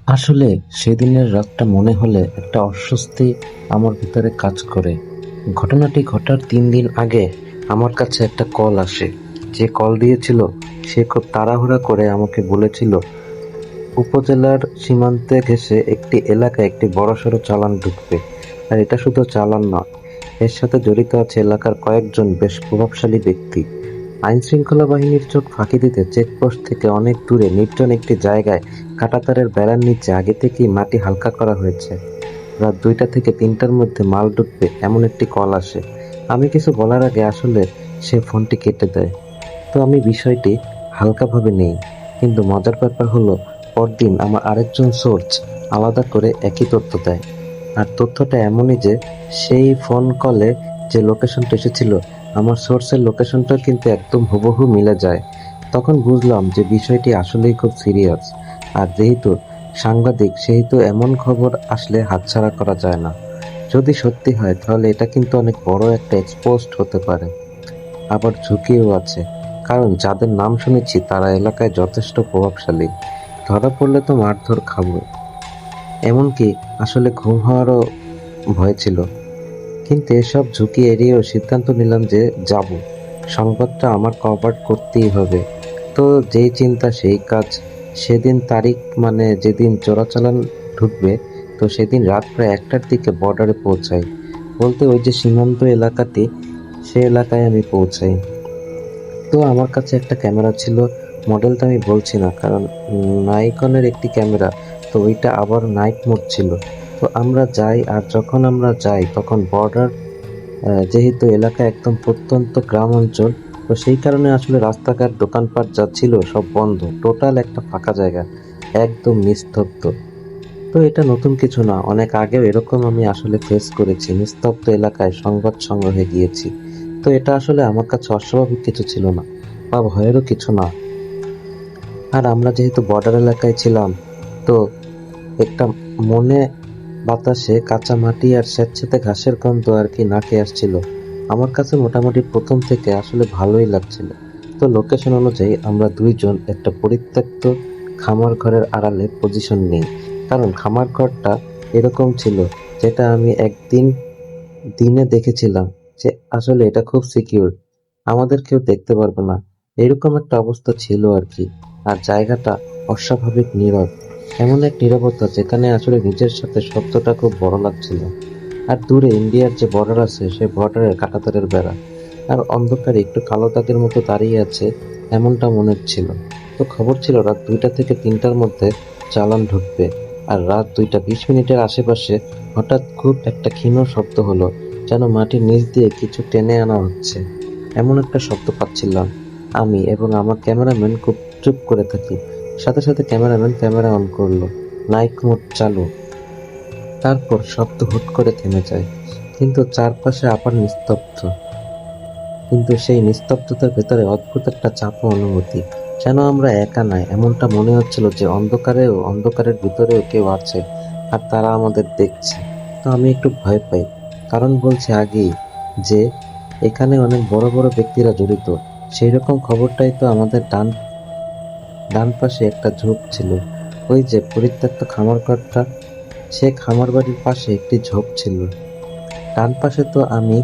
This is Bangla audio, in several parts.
আসলে সেদিনের রাতটা মনে হলে একটা অস্বস্তি আমার ভিতরে কাজ করে। ঘটনাটি ঘটার ৩ দিন আগে আমার কাছে একটা কল আসে। যে কল দিয়েছিল সে খুব তাড়াহুড়া করে আমাকে বলেছিল উপজেলার সীমান্তে ঘেঁষে একটি এলাকায় একটি বড়সড় চালান ঢুকবে। আর এটা শুধু চালান নয়, এর সাথে জড়িত আছে এলাকার কয়েকজন বেশ প্রভাবশালী ব্যক্তি। আইনশৃঙ্খলা বাহিনীর চোখ ফাঁকি দিতে চেকপোস্ট থেকে অনেক দূরে নির্জন একটি জায়গায় কাঁটাতারের বেড়ার নিচে আগে থেকেই মাটি হালকা করা হয়েছে। রাত ২টা থেকে ৩টার মধ্যে মাল ঢুকবে এমন একটি কল আসে। আমি কিছু বলার আগে আসলে সে ফোনটি কেটে দেয়। তো আমি বিষয়টি হালকাভাবে নেই। কিন্তু মজার ব্যাপার হলো পরদিন আমার আরেকজন সোর্স আলাদা করে একই তথ্য দেয়। আর তথ্যটা এমনই যে সেই ফোন কলে যে লোকেশনটা এসেছিল আমার সোর্সের লোকেশনটা কিন্তু একদম হুবহু মিলে যায়। তখন বুঝলাম যে বিষয়টি আসলেই খুব সিরিয়াস। আর যেহেতু সাংবাদিক সেহেতু এমন খবর আসলে হাতছাড়া করা যায় না। যদি সত্যি হয় তাহলে এটা কিন্তু অনেক বড় একটা এক্সপোজড হতে পারে। আবার ঝুঁকিও আছে, কারণ যাদের নাম শুনেছি তারা এলাকায় যথেষ্ট প্রভাবশালী। ধরা পড়লে তো মারধর খাবো। এমনকি আসলে ঘুম হওয়ারও ভয় ছিল। কিন্তু এসব ঝুঁকি এড়িয়েও সিদ্ধান্ত নিলাম যে যাব। সংবাদটা আমার কভার করতেই হবে। তো যেই চিন্তা সেই কাজ। সেদিন তারিখ মানে যেদিন চোরাচালান ঢুকবে, তো সেদিন রাত প্রায় ১টার দিকে বর্ডারে পৌঁছাই। বলতে ওই যে সীমান্ত এলাকাটি, সে এলাকায় আমি পৌঁছাই। তো আমার কাছে একটা ক্যামেরা ছিল। মডেলটা আমি বলছি না, কারণ নাইকনের একটি ক্যামেরা। তো ওইটা আবার নাইট মোড ছিল। তো আমরা যাই, আর যখন আমরা যাই তখন বর্ডার, যেহেতু এলাকা একদম প্রত্যন্ত গ্রাম অঞ্চল, তো সেই কারণে আসলে রাস্তাঘাট দোকানপাট যা ছিল সব বন্ধ। টোটাল একটা ফাঁকা জায়গা, একদম নিস্তব্ধ। তো এটা নতুন কিছু না, অনেক আগেও এরকম আমি আসলে ফেস করেছি। নিস্তব্ধ এলাকায় সংবাদ সংগ্রহে গিয়েছি। তো এটা আসলে আমার কাছে অস্বাভাবিক কিছু ছিল না, বা ভয়েরও কিছু না। আর আমরা যেহেতু বর্ডার এলাকায় ছিলাম, তো একটা মনে বাতাসে কাঁচা মাটি আর স্যাঁতসেঁতে ঘাসের গন্ধ আর কি নাকে আসছিল। আমার কাছে মোটামুটি প্রথম থেকে আসলে ভালোই লাগছিল। তো লোকেশন অনুযায়ী আমরা দুইজন একটা পরিত্যক্ত খামার ঘরের আড়ালে পজিশন নিই। কারণ খামার ঘরটা এরকম ছিল, যেটা আমি একদিন দিনে দেখেছিলাম যে আসলে এটা খুব সিকিউর, আমাদের কেউ দেখতে পারবে না, এরকম একটা অবস্থা ছিল আর কি। আর জায়গাটা অস্বাভাবিক নীরব, এমন এক নীরবতা যেখানে আসলে নিজের সাথে শব্দটা খুব বড় লাগছিল। আর দূরে ইন্ডিয়ার যে বর্ডার আছে সে বর্ডারের কাঁটাতারের বেড়া, আর অন্ধকারে একটু কালো দাগের মতো দাঁড়িয়ে আছে, এমনটা মনে হচ্ছিল। তো খবর ছিল রাত ২টা থেকে ৩টার মধ্যে চালান ঢুকবে। আর রাত ২টা ২০ মিনিটের আশেপাশে হঠাৎ খুব একটা ক্ষীণ শব্দ হলো, যেন মাটির নিচ দিয়ে কিছু টেনে আনা হচ্ছে, এমন একটা শব্দ পাচ্ছিলাম আমি। এবং আমার ক্যামেরাম্যান খুব চুপ করে থাকি। সাথে সাথে ক্যামেরাম্যান ক্যামেরা অন করলো, নাইট মোড চালু। তারপর শব্দ হুট করে থেমে যায়, কিন্তু চারপাশে আবার নিস্তব্ধ। কিন্তু সেই নিস্তব্ধতার ভেতরে অদ্ভুত একটা চাপা অনুভূতি, যেন আমরা একা নয়। এমনটা মনে হচ্ছিল যে অন্ধকারের ভিতরেও কেউ আছে, আর তারা আমাদের দেখছে। তো আমি একটু ভয় পাই, কারণ বলছে আগেই যে এখানে অনেক বড় বড় ব্যক্তিরা জড়িত। সেই রকম খবরটাই তো আমাদের ডান ডান পাশে একটা ঝোপ ছিল। ওই যে পরিত্যক্ত খামার ঘরটা, সে খামার বাড়ির পাশে একটি ঝোপ ছিল। ডান পাশে। তো আমি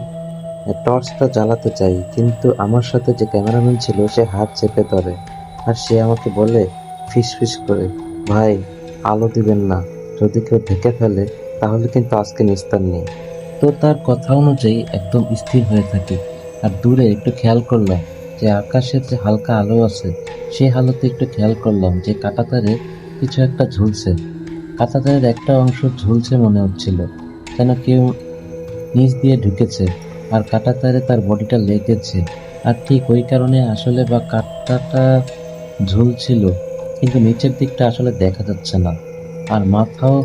টর্চটা জ্বালাতে চাই, কিন্তু আমার সাথে যে ক্যামেরাম্যান ছিল সে হাত চেপে ধরে। আর সে আমাকে বলে ফিসফিস করে, ভাই, আলো দিবেন না, যদি কেউ দেখে ফেলে তাহলে কিন্তু আজকে নিস্তার নেই। তো তার কথা অনুযায়ী একদম স্থির হয়ে থাকি। আর দূরে একটু খেয়াল করলাম যে আকাশের যে হালকা আলো আছে, সেই আলোতে একটু খেয়াল করলাম যে কাঁটাতারে কিছু একটা ঝুলছে। কাঁটাতারের একটা অংশ ঝুলছে মনে হচ্ছিল, যেন কেউ নিচ দিয়ে ঢুকেছে আর কাঁটাতারে তার বডিটা লেগেছে। আর ঠিক ওই কারণে আসলে বা কাঁটাটা ঝুলছিল, কিন্তু নিচের দিকটা আসলে দেখা যাচ্ছে না, আর মাথাও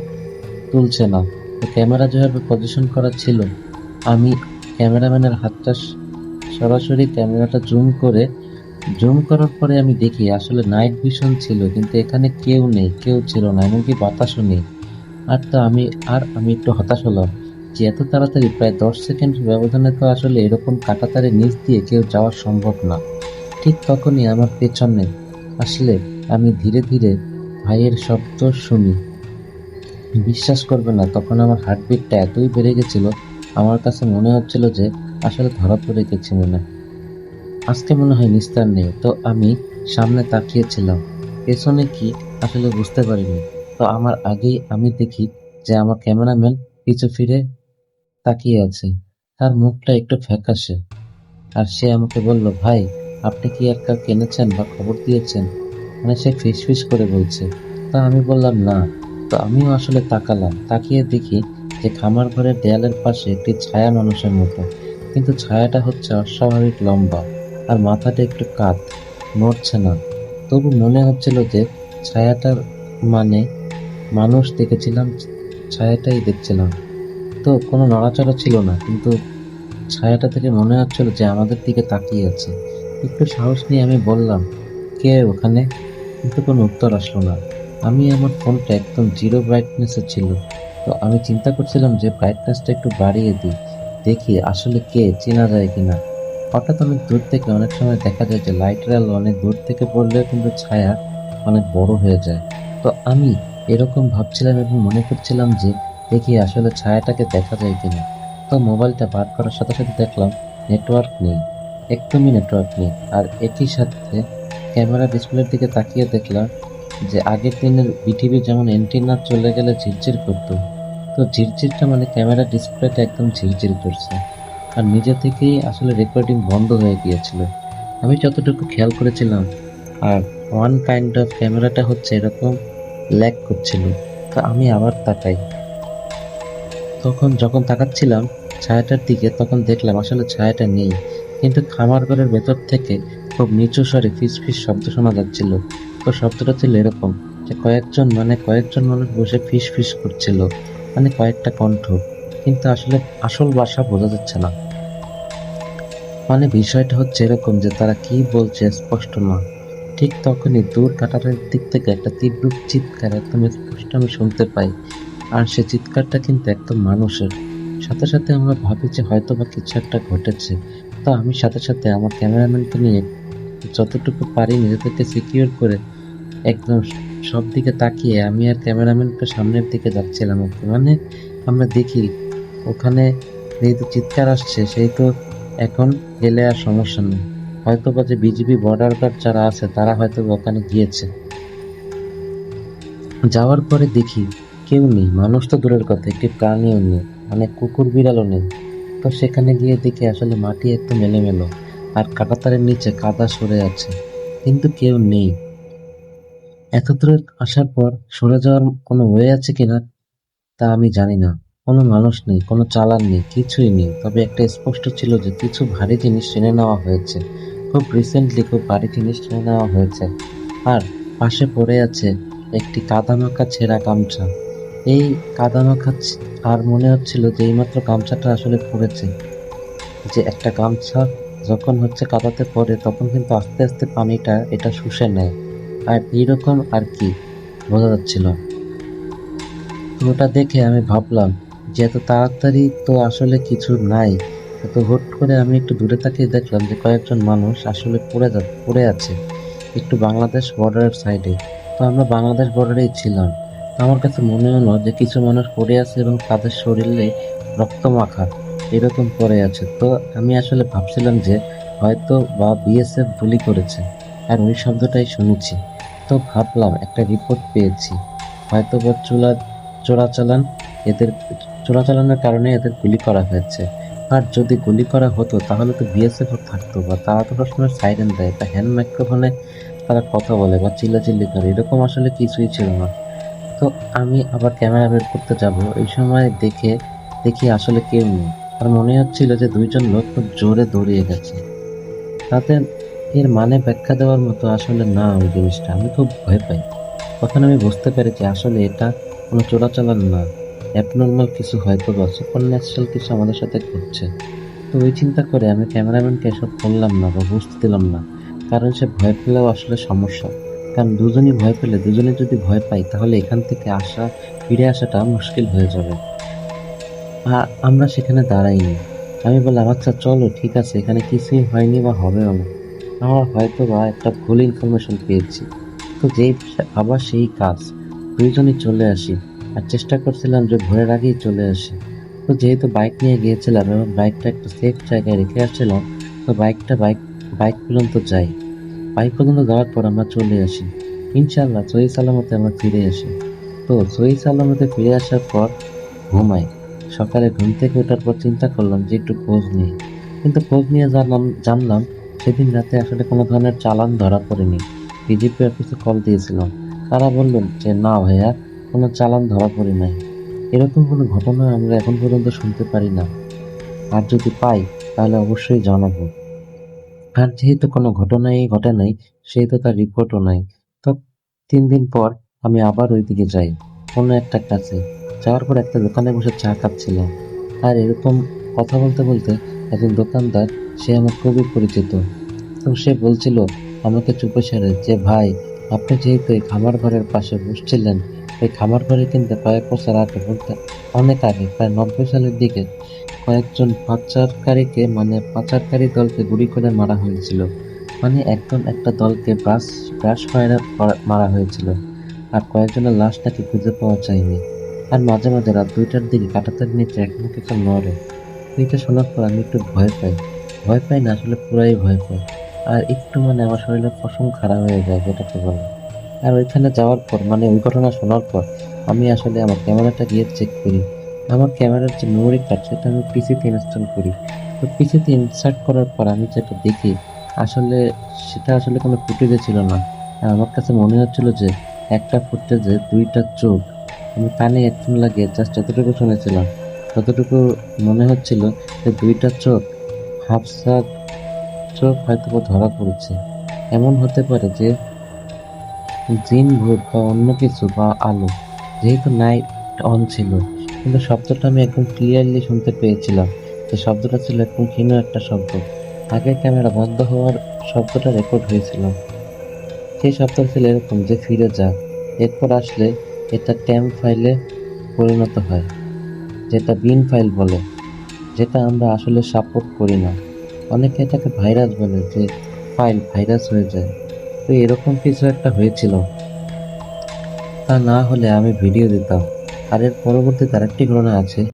তুলছে না। তো ক্যামেরা যেভাবে পজিশন করা ছিল, আমি ক্যামেরাম্যানের হাতটা সরাসরি ক্যামেরাটা জুম করার পরে আমি দেখি আসলে নাইট ভিশন ছিল, কিন্তু এখানে কেউ নেই, কেউ ছিল না, এমনকি বাতাসও নেই। আর আমি একটু হতাশ হলাম যে এত তাড়াতাড়ি প্রায় ১০ সেকেন্ডের ব্যবধানে তো আসলে এরকম কাঁটাতারের নিচ দিয়ে কেউ যাওয়া সম্ভব না। ঠিক তখনই আমার পেছনে আসলে আমি ধীরে ধীরে ভাইয়ের শব্দ শুনি। বিশ্বাস করবে না, তখন আমার হার্টবিটটা এতই বেড়ে গেছিল, আমার কাছে মনে হচ্ছিল যে আসলে ধরা পড়ে গেছি মনে হয়। আজকে মনে হয় নিস্তার নেই। তো আমি সামনে তাকিয়েছিলাম, পেছনে কি আসলে বুঝতে পারিনি। তো আমার আগেই আমি দেখি যে আমার ক্যামেরাম্যান পিছু ফিরে তাকিয়ে আছে। তার মুখটা একটু ফ্যাকাশে, আর সে আমাকে বলল, ভাই, আপনি কি আর কাউকে এনেছেন বা খবর দিয়েছেন? মানে সে ফিসফিস করে বলছে। তা আমি বললাম না। তো আমিও আসলে তাকালাম, তাকিয়ে দেখি যে খামার ঘরের দেয়ালের পাশে একটি ছায়া মানুষের মতো, কিন্তু ছায়াটা হচ্ছে অস্বাভাবিক লম্বা, আর মাথাটা একটু কাত, নড়ছে না। তবু মনে হচ্ছিল যে ছায়াটার মানে মানুষ দেখেছিলাম, ছায়াটাই দেখছিলাম। তো কোনো নড়াচড়া ছিল না, কিন্তু ছায়াটা থেকে মনে হচ্ছিল যে আমাদের দিকে তাকিয়ে আছে। একটু সাহস নিয়ে আমি বললাম, কে ওখানে? কিন্তু কোনো উত্তর আসলো না। আমি আমার ফোনটা একদম জিরো ব্রাইটনেসে ছিল। তো আমি চিন্তা করছিলাম যে ব্রাইটনেসটা একটু বাড়িয়ে দিই, দেখি আসলে কে, চেনা যায় কিনা। হঠাৎ অনেক দূর থেকে অনেক সময় দেখা যায় যে লাইটের আলো অনেক দূর থেকে পড়লেও কিন্তু ছায়া অনেক বড় হয়ে যায়। তো আমি এরকম ভাবছিলাম এবং মনে করছিলাম যে দেখি আসলে ছায়াটাকে দেখা যায় কিনা। তো মোবাইলটা বার করার সাথে সাথে দেখলাম নেটওয়ার্ক নেই, একদমই নেটওয়ার্ক নেই। আর একই সাথে ক্যামেরা ডিসপ্লের দিকে তাকিয়ে দেখলাম যে আগের দিনের বিটিভি যেমন এন্টিনা চলে গেলে ঝিরঝির করতো, তো ঝিরঝিরটা মানে ক্যামেরা ডিসপ্লেটা একদম ঝিরঝির করছে। আর নিজে থেকেই আসলে রেকর্ডিং বন্ধ হয়ে গিয়েছিল, আমি যতটুকু খেয়াল করেছিলাম। আর ওয়ান কাইন্ড অফ ক্যামেরাটা হচ্ছে এরকম ল্যাগ করছিল। তো আমি আবার তাকাই, যখন তাকাচ্ছিলাম ছায়াটার দিকে, তখন দেখলাম আসলে ছায়াটা নেই। কিন্তু খামার ঘরের ভেতর থেকে খুব নিচু স্বরে ফিস শব্দ শোনা যাচ্ছিল। তো শব্দটা ছিল এরকম যে কয়েকজন মানুষ বসে ফিস ফিস করছিল, মানে কয়েকটা কণ্ঠ, কিন্তু আসলে আসল ভাষা বোঝা যাচ্ছে না। মানে বিষয়টা হচ্ছে এরকম যে তারা কি বলছে স্পষ্ট না। ঠিক তখনই দূর কাঁটারের দিক থেকে একটা তীব্র চিৎকার একদম স্পষ্ট আমি শুনতে পাই। আর সে চিৎকারটা কিন্তু একদম মানুষের। সাথে সাথে আমরা ভাবি যে হয়তো বা কিছু একটা ঘটেছে। তো আমি সাথে সাথে আমার ক্যামেরাম্যানকে নিয়ে যতটুকু পারি নিজেদেরকে সিকিউর করে একদম সব দিকে তাকিয়ে আমি আর ক্যামেরাম্যানকে সামনের দিকে যাচ্ছিলাম আর কি। মানে আমরা দেখি ওখানে যেহেতু চিৎকার আসছে, সেহেতু এখন গেলে আর সমস্যা নেই। হয়তো বা যে বিজিবি বর্ডার গার্ড যারা আছে তারা হয়তো বা ওখানে গিয়েছে। যাওয়ার পরে দেখি কেউ নেই, মানুষ তো দূরের কথা, একটি প্রাণীও নেই, মানে কুকুর বিড়ালও নেই। তো সেখানে গিয়ে দেখি আসলে মাটি একদম এলোমেলো, আর কাঁটাতারের নিচে কাদা সরে আছে, কিন্তু কেউ নেই। এত দূরে আসার পর সরে যাওয়ার কোনো ওয়ে আছে কিনা তা আমি জানি না। কোনো মানুষ নেই, কোনো চালান নেই, কিছুই নেই। তবে একটা স্পষ্ট ছিল যে কিছু ভারী জিনিস টেনে নেওয়া হয়েছে। খুব রিসেন্টলি খুব ভারী জিনিস টেনে নেওয়া হয়েছে। আর পাশে পড়ে আছে একটি কাদামাখা ছেঁড়া গামছা। এই কাদামাখা আর মনে হচ্ছিল যে এইমাত্র গামছাটা আসলে পড়েছে। যে একটা গামছা যখন হচ্ছে কাদাতে পড়ে তখন কিন্তু আস্তে আস্তে পানিটা এটা শুষে নেয়। আর এইরকম আর কি বোঝা যাচ্ছিল। তো ওটা দেখে আমি ভাবলাম যে এত তাড়াতাড়ি তো আসলে কিছু নাই। তো হুট করে আমি একটু দূরে তাকিয়ে দেখলাম যে কয়েকজন মানুষ আসলে পড়ে আছে একটু বাংলাদেশ বর্ডারের সাইডে। তো আমরা বাংলাদেশ বর্ডারেই ছিলাম। তো আমার কাছে মনে হলো যে কিছু মানুষ পড়ে আছে এবং তাদের শরীরে রক্ত মাখা এরকম পড়ে আছে। তো আমি আসলে ভাবছিলাম যে হয়তো বা বিএসএফ গুলি করেছে, আর ওই শব্দটাই শুনেছি। তো ভাবলাম একটা রিপোর্ট পেয়েছি, হয়তো বা চোরাচালান এদের চোরাচালানের কারণে এদের গুলি করা হয়েছে। আর যদি গুলি করা হতো তাহলে তো বিএসএফ থাকতো, বা তারা তো সবসময় সাইরেন দেয় বা হ্যান্ড মাইক্রোফোনে তারা কথা বলে বা চিল্লাচিল্লি করে, এরকম আসলে কিছুই ছিল না। তো আমি আবার ক্যামেরা বের করতে যাব, এই সময় দেখি আসলে কেউ নেই। আর মনে হচ্ছিল যে দুইজন লোক খুব জোরে দৌড়িয়ে গেছে। তাদের এর মানে ব্যাখ্যা দেওয়ার মতো আসলে না ওই জিনিসটা। আমি খুব ভয় পাই। তখন আমি বুঝতে পেরেছি আসলে এটা কোনো চোরাচালান না, অ্যাবনর্মাল কিছু, হয়তো বা সুপারন্যাচারাল কিছু আমাদের সাথে ঘটছে। তো ওই চিন্তা করে আমি ক্যামেরাম্যানকে এসব বললাম না বা বুঝতে দিলাম না, কারণ সে ভয় পেলেও আসলে সমস্যা। কারণ দুজনই ভয় পেলে, দুজনে যদি ভয় পাই তাহলে এখান থেকে ফিরে আসাটা মুশকিল হয়ে যাবে। আমরা সেখানে দাঁড়াইনি। আমি বললাম, আচ্ছা চলো ঠিক আছে, এখানে কিছুই হয়নি বা হবেও না, আমরা হয়তো বা একটা ভুল ইনফরমেশন পেয়েছি। তো আবার সেই কাজ, দুইজনই চলে আসি। আর চেষ্টা করছিলাম যে ভোরের আগেই চলে আসি। তো যেহেতু বাইক নিয়ে গিয়েছিলাম এবং বাইকটা একটু সেফ জায়গায় রেখে আসছিলাম, তো বাইক পর্যন্ত যাই। বাইক পর্যন্ত যাওয়ার পর আমরা চলে আসি। ইনশাআল্লাহ সহি সালামতে আমরা ফিরে আসি। তো সহি সালামতে ফিরে আসার পর ঘুমাই। সকালে ঘুম থেকে ওঠার পর চিন্তা করলাম যে একটু খোঁজ নিই। কিন্তু খোঁজ নিয়ে জানলাম সেদিন রাতে আসলে কোনো ধরনের চালান ধরা পড়েনি। ডিজিপি অফিসে কল দিয়েছিলাম। তারা বললেন যে না ভাইয়া, কোনো চালান ধরা পড়ে নাই। এরকম কোনো ঘটনা আমরা এখন পর্যন্ত শুনতে পারি না। আর যদি পাই তাহলে অবশ্যই জানাবো। আর যেহেতু কোনো ঘটনাই ঘটে নাই, সেহেতু তার রিপোর্টও নাই। তো 3 দিন পর আমি আবার ওইদিকে যাই, কোনো একটা কাছে। যাওয়ার পর একটা দোকানে বসে চা খাচ্ছিলাম। আর এরকম কথা বলতে বলতে একজন দোকানদার, সে আমার খুবই পরিচিত। তো সে বলছিল আমাকে চুপে সারে যে ভাই, আপনি যেহেতু এই খামার ঘরের পাশে বসছিলেন, এই খামার ঘরে কিন্তু কয়েক বছর আগে, বলতে অনেক আগে, প্রায় 90 সালের দিকে কয়েকজন পাচারকারী দলকে গুলি করে মারা হয়েছিল। মানে একদম একটা দলকে ব্রাশ ফায়ারে মারা হয়েছিল। আর কয়েকজনের লাশ নাকি খুঁজে পাওয়া যায়নি। আর মাঝে মাঝে রাত 2টার দিকে কাঁটাতার নিচে একমুখে নড়ে। এইটা শোনার পর আমি একটু ভয় পাই। ভয় পাই না, আসলে পুরাই ভয় পাই। আর একটু মানে আমার শরীরের পশম খারাপ হয়ে যায়, যেটাকে বলে। আর ওইখানে যাওয়ার পর, মানে ওই ঘটনা শোনার পর, আমি আসলে আমার ক্যামেরাটা গিয়ে চেক করি। আমার ক্যামেরার যে মেমোরি কার্ড, সেটা আমি পিসিতে ইনস্টল করি। তো পিসিতে ইনসার্ট করার পর আমি যেটা দেখি, আসলে সেটা আসলে কোনো ফুটেজে ছিল না। আর আমার কাছে মনে হচ্ছিল যে একটা ফুটেজে দুইটা চোখ। আমি কানে হেডফোন লাগিয়ে জাস্ট এতটুকু শুনেছিলাম, ততটুকু মনে হচ্ছিল যে দুইটা চোখ, হাফসা চোখ হয়তো বা ধরা পড়েছে। এমন হতে পারে যে জিন, ভূত বা অন্য কিছু, বা আলো। যেহেতু নাইট অন ছিল, কিন্তু শব্দটা আমি একদম ক্লিয়ারলি শুনতে পেয়েছিলাম। যে শব্দটা ছিল একদম ক্ষীণ একটা শব্দ। আগে ক্যামেরা বন্ধ হওয়ার শব্দটা রেকর্ড হয়েছিল। সেই শব্দ ছিল এরকম যে ফিরে যা। এরপর আসলে এটা ট্যাম্প ফাইলে পরিণত হয়, যেটা বিন ফাইল বলে, যেটা আমরা আসলে সাপোর্ট করি না। অনেকে এটাকে ভাইরাস বলে, যে ফাইল ভাইরাস হয়ে যায়। তো এরকম কিছু একটা হয়েছিল। তা না হলে আমি ভিডিও দিতাম। আর এর পরবর্তীতে আরেকটি ঘটনা আছে।